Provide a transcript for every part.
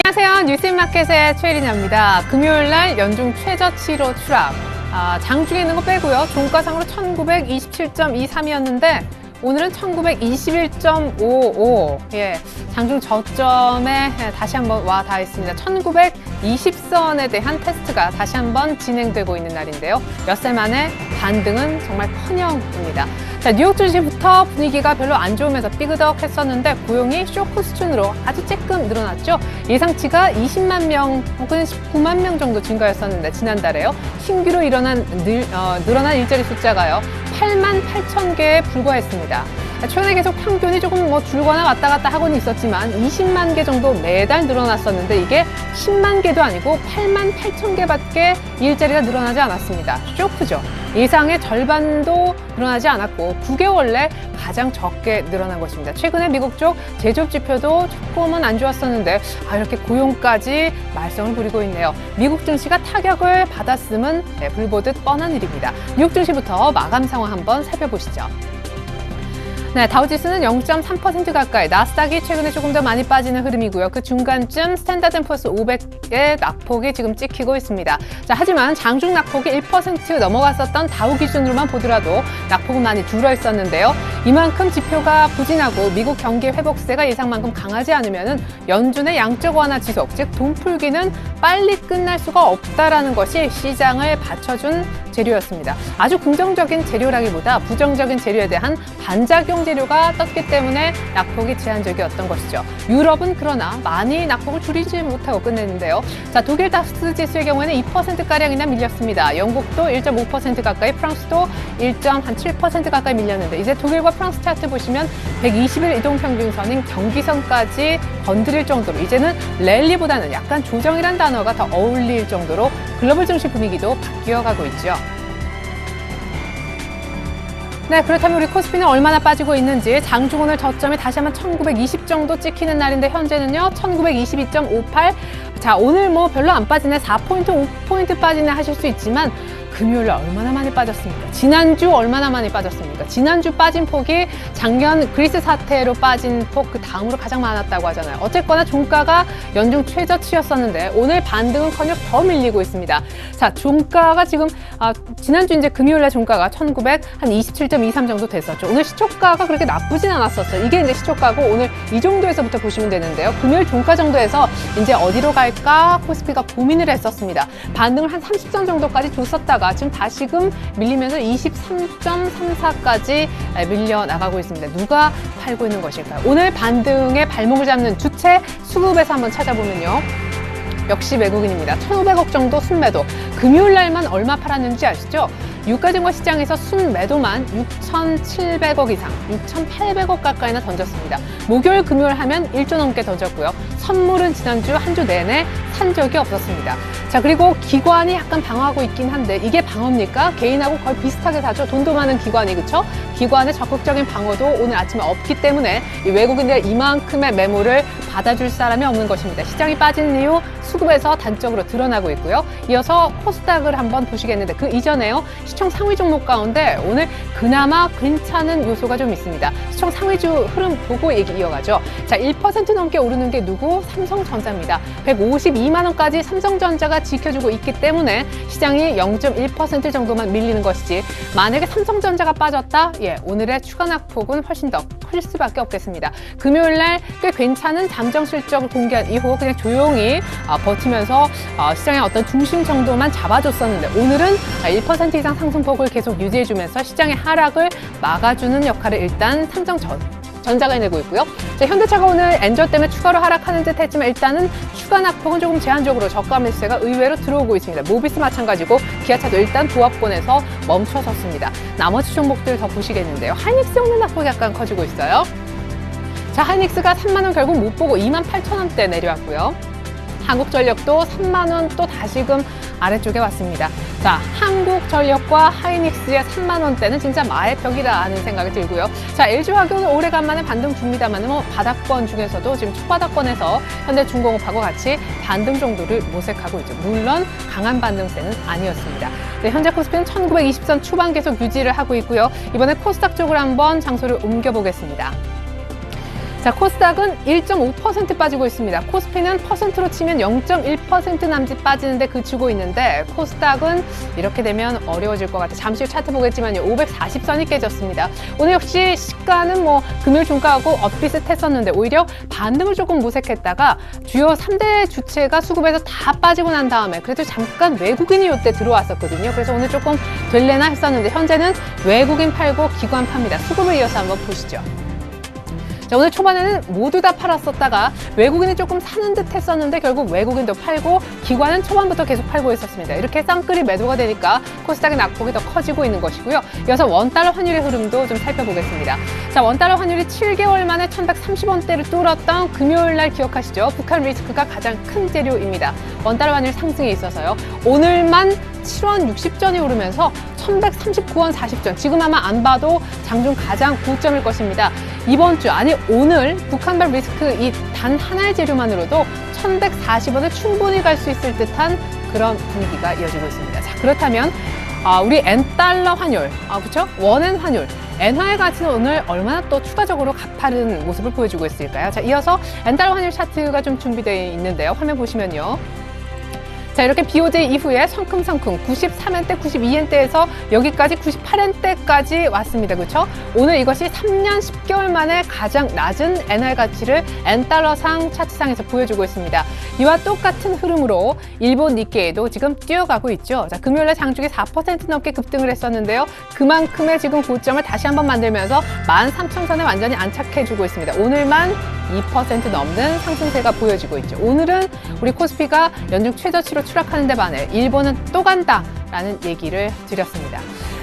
안녕하세요. 뉴스마켓의 최리나입니다. 금요일날 연중 최저치로 추락. 장중에 있는 거 빼고요. 종가상으로 1927.23이었는데 오늘은 1921.55. 예, 장중 저점에 다시 한번 와 닿았습니다. 1920선에 대한 테스트가 다시 한번 진행되고 있는 날인데요. 엿새 만에 반등은 정말 커녕입니다. 자, 뉴욕 증시부터 분위기가 별로 안 좋으면서 삐그덕했었는데 고용이 쇼크 수준으로 아주 쬐끔 늘어났죠. 예상치가 20만 명 혹은 19만 명 정도 증가했었는데 지난달에요. 신규로 늘어난 일자리 숫자가요. 8만 8천 개에 불과했습니다. 최근에 계속 평균이 조금 줄거나 왔다 갔다 하고는 있었지만 20만 개 정도 매달 늘어났었는데 이게 10만 개도 아니고 8만 8천 개밖에 일자리가 늘어나지 않았습니다. 쇼크죠. 예상의 절반도 늘어나지 않았고 9개월 내 가장 적게 늘어난 것입니다. 최근에 미국 쪽 제조업 지표도 조금은 안 좋았었는데 이렇게 고용까지 말썽을 부리고 있네요. 미국 증시가 타격을 받았음은 불보듯 뻔한 일입니다. 뉴욕 증시부터 마감 상황 한번 살펴보시죠. 네, 다우지수는 0.3% 가까이, 나스닥이 최근에 조금 더 많이 빠지는 흐름이고요. 그 중간쯤 스탠다드앤푸어스 500의 낙폭이 지금 찍히고 있습니다. 자, 하지만 장중 낙폭이 1% 넘어갔었던 다우 기준으로만 보더라도 낙폭은 많이 줄어 있었는데요. 이만큼 지표가 부진하고 미국 경기 회복세가 예상만큼 강하지 않으면은 연준의 양적 완화 지속, 즉 돈풀기는 빨리 끝날 수가 없다라는 것이 시장을 받쳐준 재료였습니다. 아주 긍정적인 재료라기보다 부정적인 재료에 대한 반작용 재료가 떴기 때문에 낙폭이 제한적이었던 것이죠. 유럽은 그러나 많이 낙폭을 줄이지 못하고 끝냈는데요. 자, 독일 다스 지수의 경우에는 2%가량이나 밀렸습니다. 영국도 1.5% 가까이, 프랑스도 1.7% 가까이 밀렸는데 이제 독일과 프랑스 차트 보시면 120일 이동평균선인 경기선까지 건드릴 정도로 이제는 랠리보다는 약간 조정이란 단어가 더 어울릴 정도로 글로벌 증시 분위기도 바뀌어가고 있죠. 네, 그렇다면 우리 코스피는 얼마나 빠지고 있는지 장중 오늘 저점이 다시 한번 1920 정도 찍히는 날인데 현재는요 1922.58. 자, 오늘 별로 안 빠지네, 4포인트 5포인트 빠지네 하실 수 있지만 금요일날 얼마나 많이 빠졌습니까? 지난주 얼마나 많이 빠졌습니까? 지난주 빠진 폭이 작년 그리스 사태로 빠진 폭 그 다음으로 가장 많았다고 하잖아요. 어쨌거나 종가가 연중 최저치였었는데 오늘 반등은커녕 더 밀리고 있습니다. 자, 종가가 지금 지난주 이제 금요일날 종가가 1927.23 정도 됐었죠. 오늘 시초가가 그렇게 나쁘진 않았었어요. 이게 이제 시초가고 오늘 이 정도에서부터 보시면 되는데요. 금요일 종가 정도에서 이제 어디로 갈까 코스피가 고민을 했었습니다. 반등을 한 30선 정도까지 줬었다가 지금 다시금 밀리면서 23.34까지 밀려 나가고 있습니다. 누가 팔고 있는 것일까요? 오늘 반등의 발목을 잡는 주체 수급에서 한번 찾아보면요. 역시 외국인입니다. 1,500억 정도 순매도. 금요일 날만 얼마 팔았는지 아시죠? 유가증권 시장에서 순매도만 6,700억 이상, 6,800억 가까이나 던졌습니다. 목요일, 금요일 하면 1조 넘게 던졌고요. 선물은 지난주 한 주 내내 산 적이 없었습니다. 자, 그리고 기관이 약간 방어하고 있긴 한데 이게 방어입니까? 개인하고 거의 비슷하게 사죠. 돈도 많은 기관이, 그렇죠? 기관의 적극적인 방어도 오늘 아침에 없기 때문에 이 외국인들 이만큼의 매물을 받아줄 사람이 없는 것입니다. 시장이 빠진 이유 수급에서 단적으로 드러나고 있고요. 이어서 코스닥을 한번 보시겠는데 그 이전에요. 시총 상위 종목 가운데 오늘 그나마 괜찮은 요소가 좀 있습니다. 시총 상위주 흐름 보고 얘기 이어가죠. 자, 1% 넘게 오르는 게 누구? 삼성전자입니다. 152만 원까지 삼성전자가 지켜주고 있기 때문에 시장이 0.1% 정도만 밀리는 것이지 만약에 삼성전자가 빠졌다? 예, 오늘의 추가 낙폭은 훨씬 더 클 수밖에 없겠습니다. 금요일 날 꽤 괜찮은 잠정 실적을 공개한 이후 그냥 조용히 버티면서 시장의 어떤 중심 정도만 잡아줬었는데 오늘은 1% 이상 상승폭을 계속 유지해주면서 시장의 하락을 막아주는 역할을 일단 삼성전자가 해내고 있고요. 자, 현대차가 오늘 엔저 때문에 추가로 하락하는 듯 했지만 일단은 추가 낙폭은 조금 제한적으로 저가 매수세가 의외로 들어오고 있습니다. 모비스 마찬가지고 기아차도 일단 보합권에서 멈춰섰습니다. 나머지 종목들 더 보시겠는데요. 하이닉스 오늘 낙폭이 약간 커지고 있어요. 자, 하이닉스가 3만 원 결국 못 보고 28,000원대 내려왔고요. 한국전력도 3만 원 또 다시금 아래쪽에 왔습니다. 자, 한국전력과 하이닉스의 3만 원대는 진짜 마의 벽이다 하는 생각이 들고요. 자, LG화학은 오래간만에 반등 줍니다만 바닥권 중에서도 지금 초바닥권에서 현대중공업하고 같이 반등 정도를 모색하고 있죠. 물론 강한 반등세는 아니었습니다. 네, 현재 코스피는 1920선 초반 계속 유지를 하고 있고요. 이번에 코스닥 쪽으로 한번 장소를 옮겨보겠습니다. 자, 코스닥은 1.5% 빠지고 있습니다. 코스피는 퍼센트로 치면 0.1% 남짓 빠지는데 그치고 있는데 코스닥은 이렇게 되면 어려워질 것 같아요. 잠시 후 차트 보겠지만요. 540선이 깨졌습니다. 오늘 역시 시가는 금요일 종가하고 엇비슷했었는데 오히려 반등을 조금 모색했다가 주요 3대 주체가 수급에서 다 빠지고 난 다음에 그래도 잠깐 외국인이 이때 들어왔었거든요. 그래서 오늘 조금 될래나 했었는데 현재는 외국인 팔고 기관 팝니다. 수급을 이어서 한번 보시죠. 자, 오늘 초반에는 모두 다 팔았었다가 외국인이 조금 사는 듯 했었는데 결국 외국인도 팔고 기관은 초반부터 계속 팔고 있었습니다. 이렇게 쌍끌이 매도가 되니까 코스닥의 낙폭이 더 커지고 있는 것이고요. 이어서 원달러 환율의 흐름도 좀 살펴보겠습니다. 자, 원달러 환율이 7개월 만에 1130원대를 뚫었던 금요일 날 기억하시죠? 북한 리스크가 가장 큰 재료입니다. 원달러 환율 상승에 있어서요. 오늘만 7원 60전이 오르면서 1139원 40전. 지금 아마 안 봐도 장중 가장 고점일 것입니다. 이번 주, 아니 오늘 북한발 리스크 이 단 하나의 재료만으로도 1140원을 충분히 갈 수 있을 듯한 그런 분위기가 이어지고 있습니다. 자, 그렇다면 우리 엔달러 환율, 그렇죠? 원엔 환율. 엔화의 가치는 오늘 얼마나 또 추가적으로 가파른 모습을 보여주고 있을까요? 자, 이어서 엔달러 환율 차트가 좀 준비되어 있는데요. 화면 보시면요. 자, 이렇게 BOJ 이후에 성큼성큼 93엔대, 92엔대에서 여기까지 98엔대까지 왔습니다. 그렇죠? 오늘 이것이 3년 10개월 만에 가장 낮은 엔화 가치를 엔달러상 차트상에서 보여주고 있습니다. 이와 똑같은 흐름으로 일본 니케이도 지금 뛰어가고 있죠. 자, 금요일에 장중에 4% 넘게 급등을 했었는데요. 그만큼의 지금 고점을 다시 한번 만들면서 13,000선에 완전히 안착해주고 있습니다. 오늘만 2% 넘는 상승세가 보여지고 있죠. 오늘은 우리 코스피가 연중 최저치로 추락하는 데 반해 일본은 또 간다라는 얘기를 드렸습니다.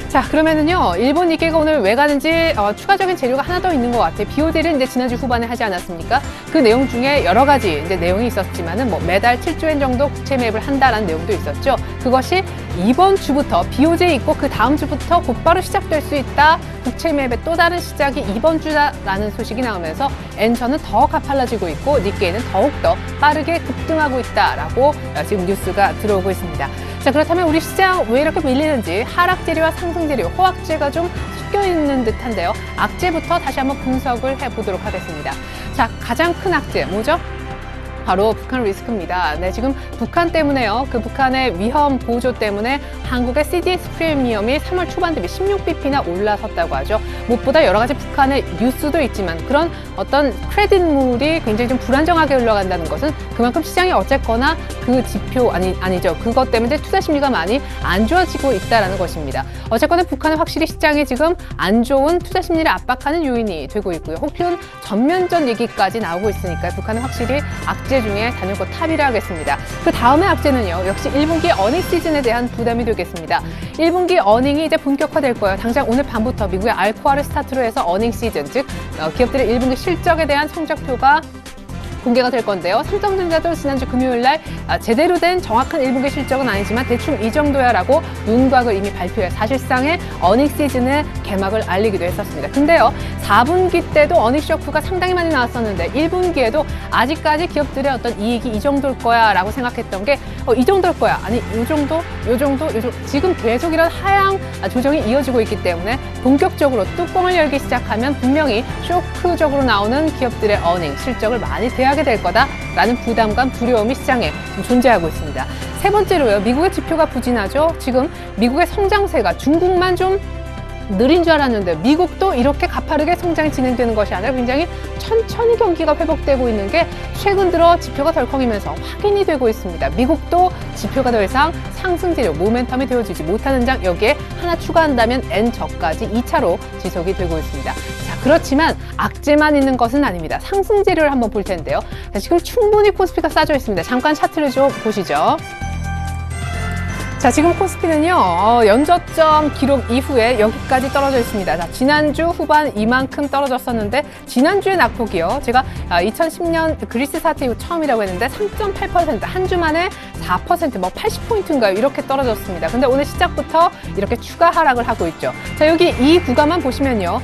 자, 그러면은요, 일본 니케이가 오늘 왜 가는지 추가적인 재료가 하나 더 있는 것 같아요. BOJ를 이제 지난주 후반에 하지 않았습니까? 그 내용 중에 여러 가지 이제 내용이 있었지만은 매달 7조엔 정도 국채 매입을 한다라는 내용도 있었죠. 그것이 이번 주부터 BOJ 있고 그 다음 주부터 곧바로 시작될 수 있다. 국채 매입의 또 다른 시작이 이번 주다라는 소식이 나오면서 엔처는 더 가팔라지고 있고 니케이는 더욱더 빠르게 급등하고 있다라고 지금 뉴스가 들어오고 있습니다. 자, 그렇다면 우리 시장 왜 이렇게 밀리는지 하락 재료와 상승 재료, 호황재가 좀 섞여 있는 듯한데요. 악재부터 다시 한번 분석을 해보도록 하겠습니다. 자, 가장 큰 악재 뭐죠? 바로 북한 리스크입니다. 네, 지금 북한 때문에요. 그 북한의 위험 보조 때문에 한국의 CDS 프리미엄이 3월 초반 대비 16bp나 올라섰다고 하죠. 무엇보다 여러 가지 북한의 뉴스도 있지만 그런 어떤 크레딧물이 굉장히 좀 불안정하게 흘러간다는 것은 그만큼 시장이 어쨌거나 그 지표 아니죠. 그것 때문에 투자 심리가 많이 안 좋아지고 있다는 것입니다. 어쨌거나 북한은 확실히 시장이 지금 안 좋은 투자 심리를 압박하는 요인이 되고 있고요. 혹은 전면전 얘기까지 나오고 있으니까 북한은 확실히 악재 중에 단연코 탑이라 하겠습니다. 그 다음의 악재는요. 역시 1분기 어닝 시즌에 대한 부담이 되겠습니다. 1분기 어닝이 이제 본격화될 거예요. 당장 오늘 밤부터 미국의 알코아를 스타트로 해서 어닝 시즌, 즉 기업들의 1분기 실적에 대한 성적표가 공개가 될 건데요. 삼성전자도 지난주 금요일 날 제대로 된 정확한 1분기 실적은 아니지만 대충 이 정도야라고 윤곽을 이미 발표해 사실상의 어닝 시즌의 개막을 알리기도 했었습니다. 근데요, 4분기 때도 어닝 쇼크가 상당히 많이 나왔었는데 1분기에도 아직까지 기업들의 어떤 이익이 이 정도일 거야 라고 생각했던 게 이 정도일 거야. 아니, 요 정도. 지금 계속 이런 하향 조정이 이어지고 있기 때문에 본격적으로 뚜껑을 열기 시작하면 분명히 쇼크적으로 나오는 기업들의 어닝, 실적을 많이 대하게 될 거다라는 부담감, 두려움이 시장에 존재하고 있습니다. 세 번째로요, 미국의 지표가 부진하죠. 지금 미국의 성장세가 중국만 좀 느린 줄 알았는데 미국도 이렇게 가파르게 성장이 진행되는 것이 아니라 굉장히 천천히 경기가 회복되고 있는 게 최근 들어 지표가 덜컹이면서 확인이 되고 있습니다. 미국도 지표가 더 이상 상승 재료, 모멘텀이 되어지지 못하는 장, 여기에 하나 추가한다면 N저까지 2차로 지속이 되고 있습니다. 자, 그렇지만 악재만 있는 것은 아닙니다. 상승 재료를 한번 볼 텐데요. 자, 지금 충분히 코스피가 싸져 있습니다. 잠깐 차트를 좀 보시죠. 자, 지금 코스피는요, 연저점 기록 이후에 여기까지 떨어져 있습니다. 자, 지난주 후반 이만큼 떨어졌었는데, 지난주의 낙폭이요. 제가 2010년 그리스 사태 이후 처음이라고 했는데, 3.8%, 한 주 만에 4%, 뭐 80포인트인가요? 이렇게 떨어졌습니다. 근데 오늘 시작부터 이렇게 추가 하락을 하고 있죠. 자, 여기 이 구간만 보시면요.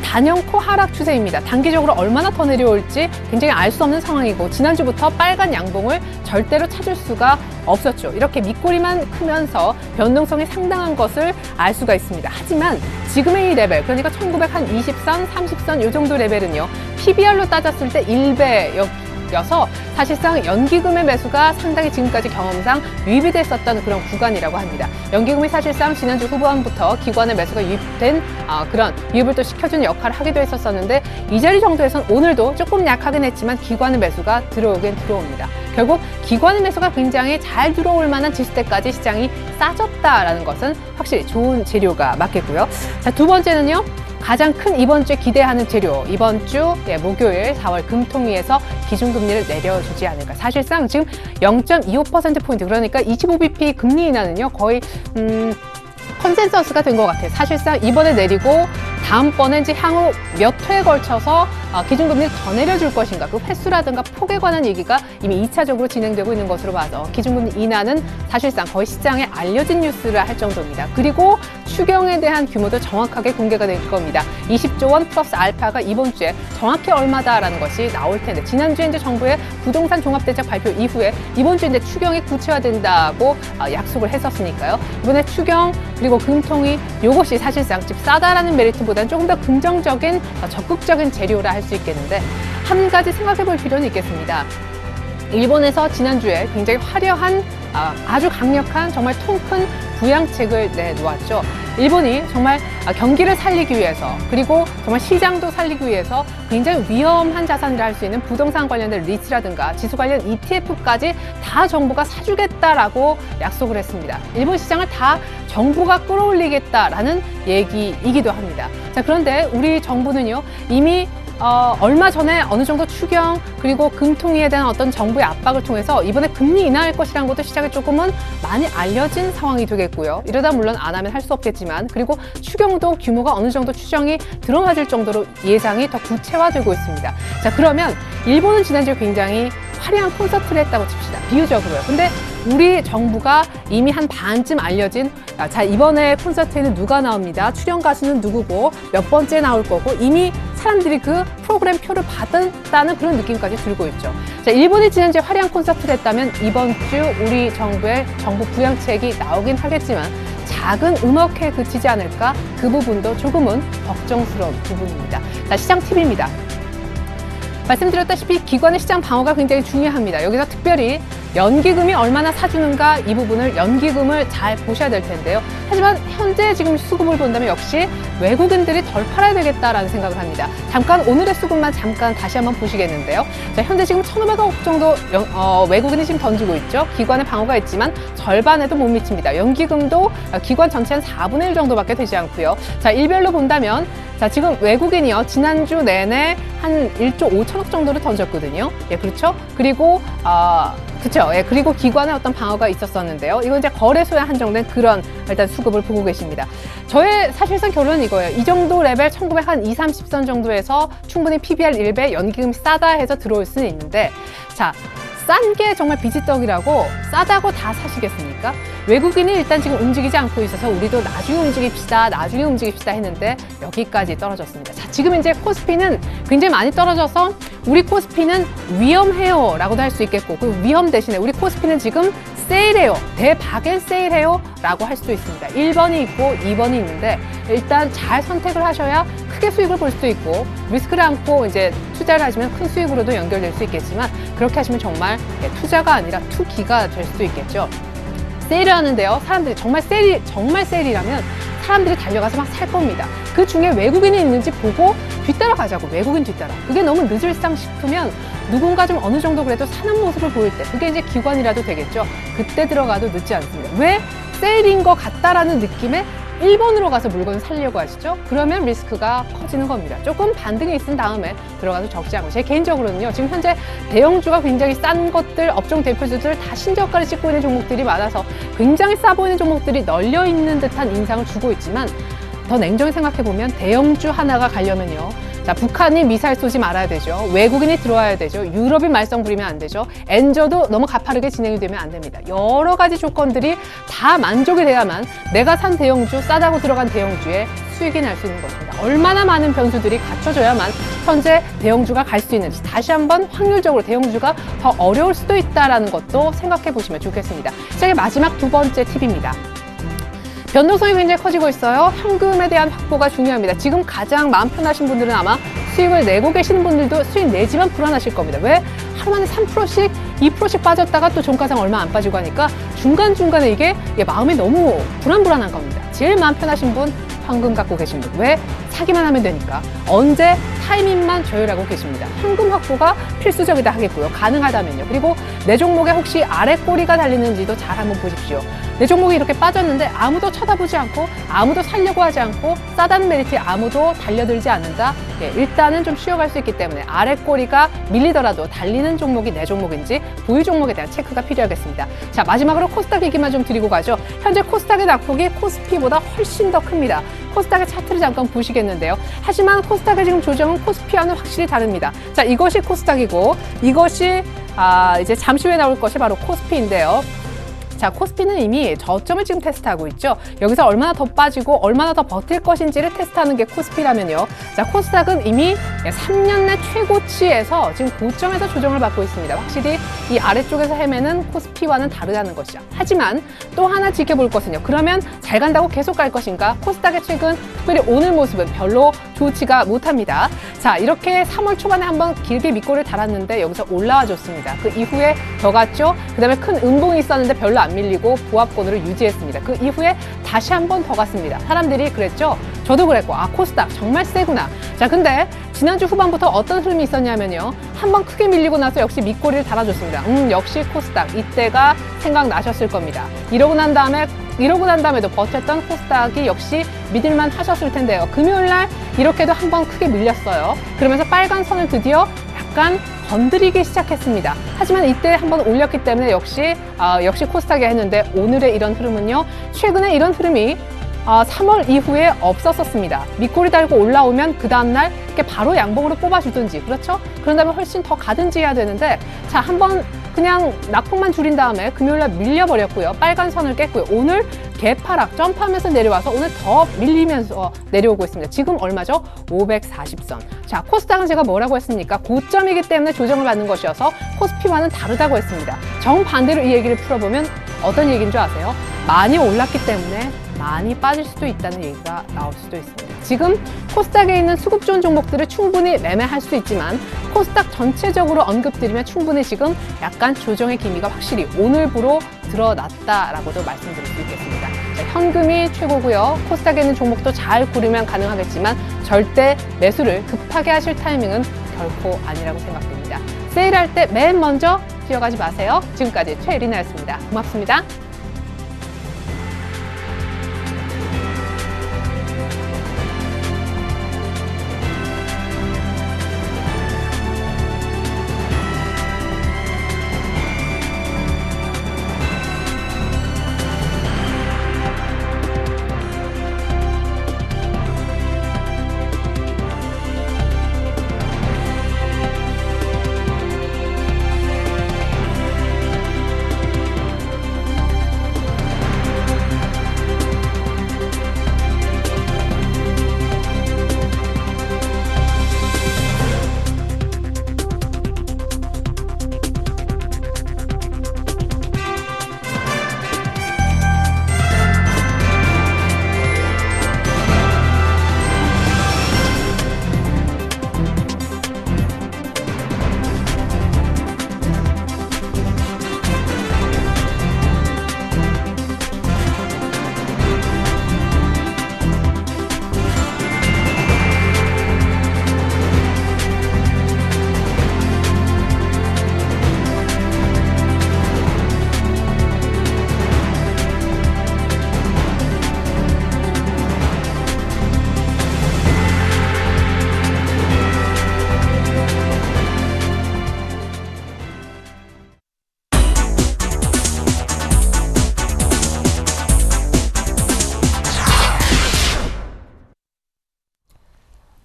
단연코 하락 추세입니다. 단기적으로 얼마나 더 내려올지 굉장히 알 수 없는 상황이고, 지난주부터 빨간 양봉을 절대로 찾을 수가 없었죠. 이렇게 밑꼬리만 크면서 변동성이 상당한 것을 알 수가 있습니다. 하지만 지금의 이 레벨, 그러니까 1920선, 30선 이 정도 레벨은요, PBR로 따졌을 때 1배여서 사실상 연기금의 매수가 상당히 지금까지 경험상 유입이 됐었던 그런 구간이라고 합니다. 연기금이 사실상 지난주 후반부터 기관의 매수가 유입된 그런 유입을 또 시켜주는 역할을 하기도 했었는데, 이 자리 정도에선 오늘도 조금 약하긴 했지만 기관의 매수가 들어오긴 들어옵니다. 결국 기관의 매수가 굉장히 잘 들어올 만한 지수대까지 시장이 싸졌다라는 것은 확실히 좋은 재료가 맞겠고요. 자, 두 번째는요. 가장 큰 이번 주에 기대하는 재료, 이번 주 목요일 4월 금통위에서 기준금리를 내려주지 않을까. 사실상 지금 0.25%포인트, 그러니까 25bp 금리 인하는요, 거의 컨센서스가 된 것 같아요. 사실상 이번에 내리고 다음번에 이제 향후 몇 회에 걸쳐서 기준금리를 더 내려줄 것인가, 그 횟수라든가 폭에 관한 얘기가 이미 2차적으로 진행되고 있는 것으로 봐서 기준금리 인하는 사실상 거의 시장에 알려진 뉴스를 할 정도입니다. 그리고 추경에 대한 규모도 정확하게 공개가 될 겁니다. 20조 원 플러스 알파가 이번 주에 정확히 얼마다라는 것이 나올 텐데, 지난주에 이제 정부의 부동산 종합대책 발표 이후에 이번 주에 이제 추경이 구체화된다고 약속을 했었으니까요. 이번에 추경 그리고 금통위, 이것이 사실상 집 싸다라는 메리트보다는 조금 더 긍정적인 적극적인 재료라 할 수 있겠는데, 한 가지 생각해 볼 필요는 있겠습니다. 일본에서 지난주에 굉장히 화려한 아주 강력한 정말 통 큰 부양책을 내놓았죠. 일본이 정말 경기를 살리기 위해서, 그리고 정말 시장도 살리기 위해서 굉장히 위험한 자산이라 할 수 있는 부동산 관련된 리츠라든가 지수 관련 ETF까지 다 정부가 사주겠다라고 약속을 했습니다. 일본 시장을 다 정부가 끌어올리겠다라는 얘기이기도 합니다. 자, 그런데 우리 정부는요, 이미 얼마 전에 어느 정도 추경 그리고 금통위에 대한 어떤 정부의 압박을 통해서 이번에 금리 인하할 것이라는 것도 시장에 조금은 많이 알려진 상황이 되겠고요. 이러다 물론 안 하면 할 수 없겠지만, 그리고 추경도 규모가 어느 정도 추정이 들어맞을 정도로 예상이 더 구체화되고 있습니다. 자, 그러면 일본은 지난주에 굉장히 화려한 콘서트를 했다고 칩시다. 비유적으로요. 근데 우리 정부가 이미 한 반쯤 알려진, 자, 이번에 콘서트에는 누가 나옵니다, 출연 가수는 누구고 몇 번째 나올 거고, 이미 사람들이 그 프로그램 표를 받았다는 그런 느낌까지 들고 있죠. 자, 일본이 지난주에 화려한 콘서트를 했다면 이번 주 우리 정부의 정부 부양책이 나오긴 하겠지만 작은 음악회에 그치지 않을까, 그 부분도 조금은 걱정스러운 부분입니다. 자, 시장 팁입니다. 말씀드렸다시피 기관의 시장 방어가 굉장히 중요합니다. 여기서 특별히 연기금이 얼마나 사주는가, 이 부분을 연기금을 잘 보셔야 될 텐데요. 하지만 현재 지금 수급을 본다면 역시 외국인들이 덜 팔아야 되겠다라는 생각을 합니다. 잠깐 오늘의 수급만 잠깐 다시 한번 보시겠는데요. 자, 현재 지금 1,500억 정도 외국인이 지금 던지고 있죠. 기관의 방어가 있지만 절반에도 못 미칩니다. 연기금도 기관 전체 한 4분의 1 정도밖에 되지 않고요. 자, 일별로 본다면, 자, 지금 외국인이요, 지난주 내내 한 1조 5천억 정도를 던졌거든요. 예, 그렇죠? 그리고 그렇죠. 예, 그리고 기관의 어떤 방어가 있었었는데요. 이건 이제 거래소에 한정된 그런 일단 수급을 보고 계십니다. 저의 사실상 결론은 이거예요. 이 정도 레벨 1920, 30선 정도에서 충분히 PBR 1배, 연기금이 싸다 해서 들어올 수는 있는데, 자, 싼 게 정말 비지떡이라고 싸다고 다 사시겠습니까? 외국인이 일단 지금 움직이지 않고 있어서 우리도 나중에 움직입시다 했는데 여기까지 떨어졌습니다. 자, 지금 이제 코스피는 굉장히 많이 떨어져서 우리 코스피는 위험해요 라고도 할 수 있겠고, 그 위험 대신에 우리 코스피는 지금 세일해요, 대박에 세일해요 라고 할 수도 있습니다. 1번이 있고 2번이 있는데, 일단 잘 선택을 하셔야 크게 수익을 볼 수도 있고, 리스크를 안고 이제 투자를 하시면 큰 수익으로도 연결될 수 있겠지만, 그렇게 하시면 정말 투자가 아니라 투기가 될 수도 있겠죠. 세일을 하는데요, 사람들이 정말 세일이라면 사람들이 달려가서 막 살 겁니다. 그 중에 외국인이 있는지 보고 뒤따라 가자고, 외국인 뒤따라. 그게 너무 늦을상 싶으면 누군가 좀 어느 정도 그래도 사는 모습을 보일 때, 그게 이제 기관이라도 되겠죠. 그때 들어가도 늦지 않습니다. 왜 세일인 것 같다라는 느낌에 1번으로 가서 물건을 살려고 하시죠? 그러면 리스크가 커지는 겁니다. 조금 반등이 있은 다음에 들어가서 적지 않고. 제 개인적으로는요, 지금 현재 대형주가 굉장히 싼 것들, 업종 대표주들 다 신저가를 찍고 있는 종목들이 많아서 굉장히 싸 보이는 종목들이 널려 있는 듯한 인상을 주고 있지만, 더 냉정히 생각해보면 대형주 하나가 가려면요, 자, 북한이 미사일 쏘지 말아야 되죠. 외국인이 들어와야 되죠. 유럽이 말썽 부리면 안 되죠. 엔저도 너무 가파르게 진행이 되면 안 됩니다. 여러 가지 조건들이 다 만족이 돼야만 내가 산 대형주, 싸다고 들어간 대형주에 수익이 날 수 있는 것입니다. 얼마나 많은 변수들이 갖춰져야만 현재 대형주가 갈 수 있는지, 다시 한번 확률적으로 대형주가 더 어려울 수도 있다는 것도 생각해 보시면 좋겠습니다. 시작의 마지막 두 번째 팁입니다. 변동성이 굉장히 커지고 있어요. 현금에 대한 확보가 중요합니다. 지금 가장 마음 편하신 분들은 아마 수익을 내고 계시는 분들도 수익 내지만 불안하실 겁니다. 왜? 하루 만에 3%씩, 2%씩 빠졌다가 또 종가상 얼마 안 빠지고 하니까 중간중간에 이게 마음이 너무 불안한 겁니다. 제일 마음 편하신 분, 현금 갖고 계신 분. 왜? 사기만 하면 되니까. 언제 타이밍만 조율하고 계십니다. 현금 확보가 필수적이다 하겠고요. 가능하다면요. 그리고 내 종목에 혹시 아래 꼬리가 달리는지도 잘 한번 보십시오. 내 종목이 이렇게 빠졌는데 아무도 쳐다보지 않고, 아무도 살려고 하지 않고, 싸다는 메리트에 아무도 달려들지 않는다. 일단은 좀 쉬어갈 수 있기 때문에 아래 꼬리가 밀리더라도 달리는 종목이 내 종목인지 보유 종목에 대한 체크가 필요하겠습니다. 자, 마지막으로 코스닥 얘기만 좀 드리고 가죠. 현재 코스닥의 낙폭이 코스피보다 훨씬 더 큽니다. 코스닥의 차트를 잠깐 보시겠는데요. 하지만 코스닥의 지금 조정은 코스피와는 확실히 다릅니다. 자, 이것이 코스닥이고, 이것이 이제 잠시 후에 나올 것이 바로 코스피인데요. 자, 코스피는 이미 저점을 지금 테스트하고 있죠. 여기서 얼마나 더 빠지고 얼마나 더 버틸 것인지를 테스트하는 게 코스피라면요. 자, 코스닥은 이미 3년 내 최고치에서 지금 고점에서 조정을 받고 있습니다. 확실히 이 아래쪽에서 헤매는 코스피와는 다르다는 것이죠. 하지만 또 하나 지켜볼 것은요. 그러면 잘 간다고 계속 갈 것인가? 코스닥의 최근, 특별히 오늘 모습은 별로 좋지가 못합니다. 자, 이렇게 3월 초반에 한번 길게 밑골을 달았는데 여기서 올라와 줬습니다. 그 이후에 더 갔죠. 그 다음에 큰 음봉이 있었는데 별로 안 밀리고 보합권으로 유지했습니다. 그 이후에 다시 한 번 더 갔습니다. 사람들이 그랬죠. 저도 그랬고, 코스닥 정말 세구나. 자, 근데 지난주 후반부터 어떤 흐름이 있었냐면요. 한번 크게 밀리고 나서 역시 밑꼬리를 달아줬습니다. 역시 코스닥. 이때가 생각나셨을 겁니다. 이러고 난 다음에도 버텼던 코스닥이 역시 믿을만 하셨을 텐데요. 금요일날 이렇게도 한번 크게 밀렸어요. 그러면서 빨간 선을 드디어 약간 건드리기 시작했습니다. 하지만 이때 한번 올렸기 때문에 역시 코스닥이 했는데, 오늘의 이런 흐름은요. 최근에 이런 흐름이 3월 이후에 없었었습니다. 밑꼬리 달고 올라오면 그 다음날 이렇게 바로 양봉으로 뽑아주든지, 그렇죠? 그런 다음에 훨씬 더 가든지 해야 되는데, 자, 한번 그냥 낙폭만 줄인 다음에 금요일날 밀려버렸고요. 빨간 선을 깼고요. 오늘 개파락 점프하면서 내려와서 오늘 더 밀리면서 내려오고 있습니다. 지금 얼마죠? 540선. 자, 코스닥은 제가 뭐라고 했습니까? 고점이기 때문에 조정을 받는 것이어서 코스피와는 다르다고 했습니다. 정반대로 이 얘기를 풀어보면 어떤 얘기인 줄 아세요? 많이 올랐기 때문에 많이 빠질 수도 있다는 얘기가 나올 수도 있습니다. 지금 코스닥에 있는 수급 좋은 종목들을 충분히 매매할 수 있지만, 코스닥 전체적으로 언급드리면 충분히 지금 약간 조정의 기미가 확실히 오늘부로 드러났다라고도 말씀드릴 수 있겠습니다. 자, 현금이 최고고요. 코스닥에 있는 종목도 잘 고르면 가능하겠지만 절대 매수를 급하게 하실 타이밍은 결코 아니라고 생각됩니다. 세일할 때 맨 먼저 뛰어가지 마세요. 지금까지 최유리나였습니다. 고맙습니다.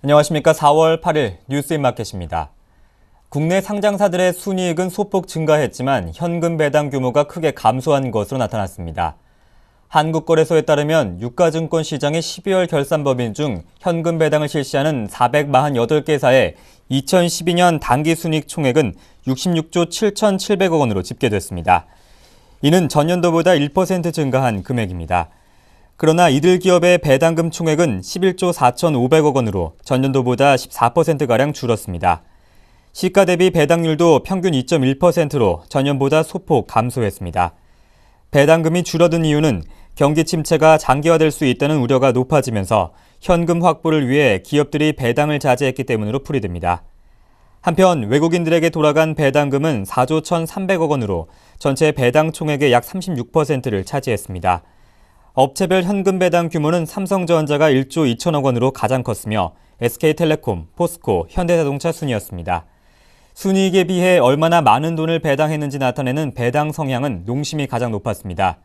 안녕하십니까. 4월 8일 뉴스인마켓입니다. 국내 상장사들의 순이익은 소폭 증가했지만 현금 배당 규모가 크게 감소한 것으로 나타났습니다. 한국거래소에 따르면 유가증권 시장의 12월 결산법인 중 현금 배당을 실시하는 448개사의 2012년 당기순이익 총액은 66조 7,700억 원으로 집계됐습니다. 이는 전년도보다 1% 증가한 금액입니다. 그러나 이들 기업의 배당금 총액은 11조 4,500억 원으로 전년도보다 14%가량 줄었습니다. 시가 대비 배당률도 평균 2.1%로 전년보다 소폭 감소했습니다. 배당금이 줄어든 이유는 경기 침체가 장기화될 수 있다는 우려가 높아지면서 현금 확보를 위해 기업들이 배당을 자제했기 때문으로 풀이됩니다. 한편 외국인들에게 돌아간 배당금은 4조 1,300억 원으로 전체 배당 총액의 약 36%를 차지했습니다. 업체별 현금 배당 규모는 삼성전자가 1조 2천억 원으로 가장 컸으며 SK텔레콤, 포스코, 현대자동차 순이었습니다. 순이익에 비해 얼마나 많은 돈을 배당했는지 나타내는 배당 성향은 농심이 가장 높았습니다.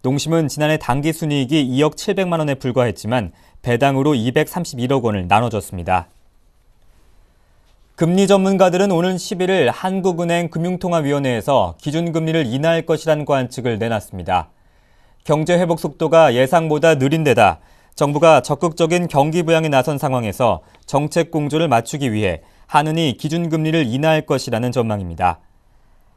농심은 지난해 당기 순이익이 2억 700만 원에 불과했지만 배당으로 231억 원을 나눠줬습니다. 금리 전문가들은 오는 11일 한국은행 금융통화위원회에서 기준금리를 인하할 것이란 관측을 내놨습니다. 경제 회복 속도가 예상보다 느린 데다 정부가 적극적인 경기 부양에 나선 상황에서 정책 공조를 맞추기 위해 한은이 기준금리를 인하할 것이라는 전망입니다.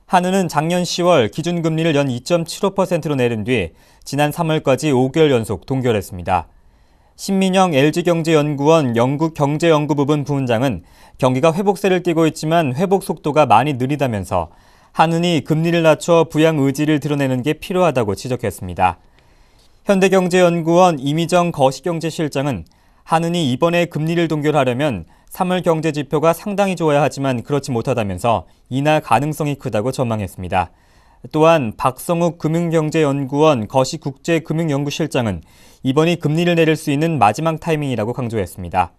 한은은 작년 10월 기준금리를 연 2.75%로 내린 뒤 지난 3월까지 5개월 연속 동결했습니다. 신민영 LG경제연구원 영국경제연구부분 부원장은 경기가 회복세를 띠고 있지만 회복 속도가 많이 느리다면서 한은이 금리를 낮춰 부양 의지를 드러내는 게 필요하다고 지적했습니다. 현대경제연구원 이미정 거시경제실장은 한은이 이번에 금리를 동결하려면 3월 경제 지표가 상당히 좋아야 하지만 그렇지 못하다면서 인하 가능성이 크다고 전망했습니다. 또한 박성욱 금융경제연구원 거시국제금융연구실장은 이번이 금리를 내릴 수 있는 마지막 타이밍이라고 강조했습니다.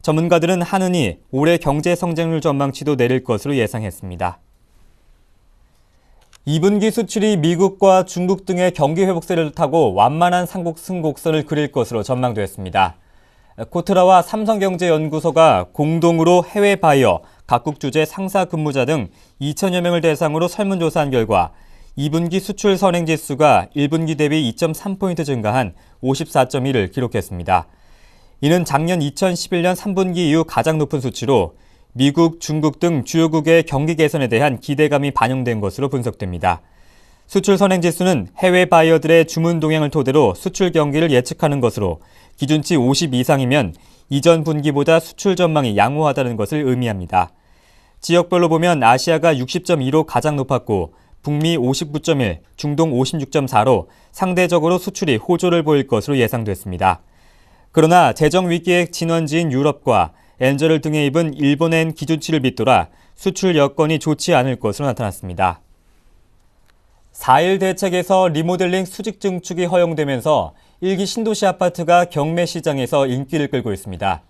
전문가들은 한은이 올해 경제 성장률 전망치도 내릴 것으로 예상했습니다. 2분기 수출이 미국과 중국 등의 경기 회복세를 타고 완만한 상승곡선을 그릴 것으로 전망됐습니다. 코트라와 삼성경제연구소가 공동으로 해외 바이어, 각국 주재 상사 근무자 등 2천여 명을 대상으로 설문조사한 결과 2분기 수출 선행지수가 1분기 대비 2.3포인트 증가한 54.1을 기록했습니다. 이는 작년 2011년 3분기 이후 가장 높은 수치로 미국, 중국 등 주요국의 경기 개선에 대한 기대감이 반영된 것으로 분석됩니다. 수출 선행지수는 해외 바이어들의 주문 동향을 토대로 수출 경기를 예측하는 것으로 기준치 50 이상이면 이전 분기보다 수출 전망이 양호하다는 것을 의미합니다. 지역별로 보면 아시아가 60.2로 가장 높았고 북미 59.1, 중동 56.4로 상대적으로 수출이 호조를 보일 것으로 예상됐습니다. 그러나 재정 위기의 진원지인 유럽과 엔저를 등에 입은 일본엔 기준치를 밑돌아 수출 여건이 좋지 않을 것으로 나타났습니다. 4일 대책에서 리모델링 수직 증축이 허용되면서 1기 신도시 아파트가 경매 시장에서 인기를 끌고 있습니다.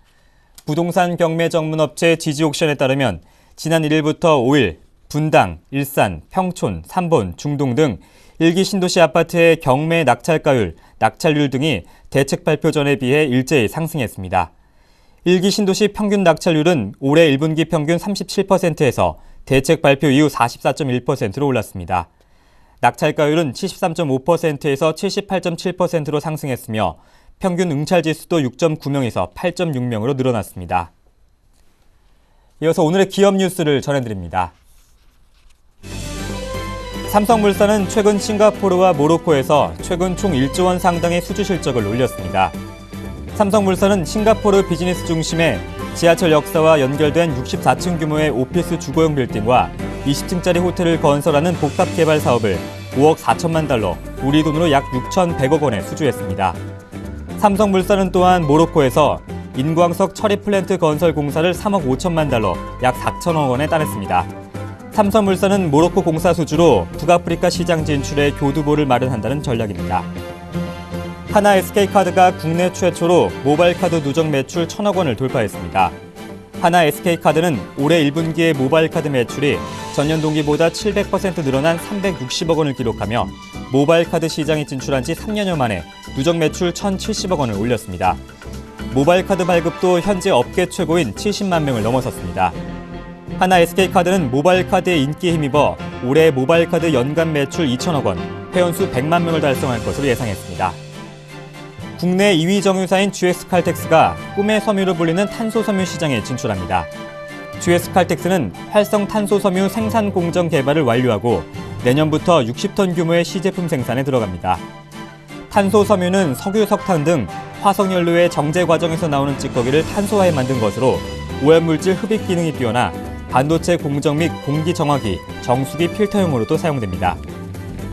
부동산 경매 전문업체 지지옥션에 따르면 지난 1일부터 5일 분당, 일산, 평촌, 삼본, 중동 등 1기 신도시 아파트의 경매 낙찰가율, 낙찰률 등이 대책 발표 전에 비해 일제히 상승했습니다. 1기 신도시 평균 낙찰률은 올해 1분기 평균 37%에서 대책 발표 이후 44.1%로 올랐습니다. 낙찰가율은 73.5%에서 78.7%로 상승했으며 평균 응찰지수도 6.9명에서 8.6명으로 늘어났습니다. 이어서 오늘의 기업 뉴스를 전해드립니다. 삼성물산은 최근 싱가포르와 모로코에서 최근 총 1조 원 상당의 수주 실적을 올렸습니다. 삼성물산은 싱가포르 비즈니스 중심에 지하철 역사와 연결된 64층 규모의 오피스 주거용 빌딩과 20층짜리 호텔을 건설하는 복합 개발 사업을 5억 4천만 달러, 우리 돈으로 약 6,100억 원에 수주했습니다. 삼성물산은 또한 모로코에서 인광석 처리 플랜트 건설 공사를 3억 5천만 달러, 약 4천억 원에 따냈습니다. 삼성물산은 모로코 공사 수주로 북아프리카 시장 진출에 교두보를 마련한다는 전략입니다. 하나 SK카드가 국내 최초로 모바일카드 누적 매출 1,000억 원을 돌파했습니다. 하나 SK카드는 올해 1분기의 모바일카드 매출이 전년 동기보다 700% 늘어난 360억 원을 기록하며 모바일카드 시장에 진출한 지 3년여 만에 누적 매출 1,070억 원을 올렸습니다. 모바일 카드 발급도 현재 업계 최고인 70만 명을 넘어섰습니다. 하나 SK카드는 모바일 카드의 인기에 힘입어 올해 모바일 카드 연간 매출 2천억 원, 회원수 100만 명을 달성할 것으로 예상했습니다. 국내 2위 정유사인 GS칼텍스가 꿈의 섬유로 불리는 탄소섬유 시장에 진출합니다. GS칼텍스는 활성 탄소섬유 생산 공정 개발을 완료하고 내년부터 60톤 규모의 시제품 생산에 들어갑니다. 탄소섬유는 석유, 석탄 등 화석연료의 정제 과정에서 나오는 찌꺼기를 탄소화해 만든 것으로 오염물질 흡입 기능이 뛰어나 반도체 공정 및 공기 정화기, 정수기 필터용으로도 사용됩니다.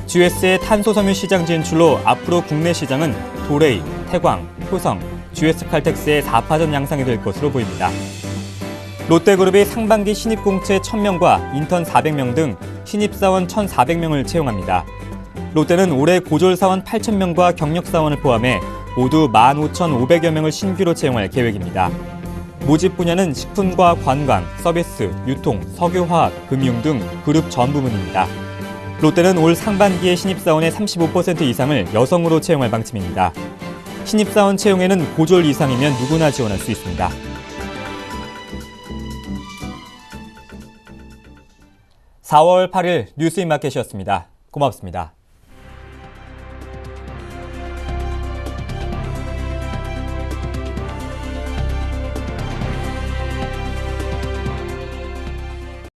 GS의 탄소섬유 시장 진출로 앞으로 국내 시장은 도레이, 태광, 효성, GS칼텍스의 4파전 양상이 될 것으로 보입니다. 롯데그룹이 상반기 신입공채 1,000명과 인턴 400명 등 신입사원 1,400명을 채용합니다. 롯데는 올해 고졸사원 8,000명과 경력사원을 포함해 모두 15,500여 명을 신규로 채용할 계획입니다. 모집 분야는 식품과 관광, 서비스, 유통, 석유화학, 금융 등 그룹 전 부문입니다. 롯데는 올 상반기에 신입사원의 35% 이상을 여성으로 채용할 방침입니다. 신입사원 채용에는 고졸 이상이면 누구나 지원할 수 있습니다. 4월 8일 뉴스인마켓이었습니다. 고맙습니다.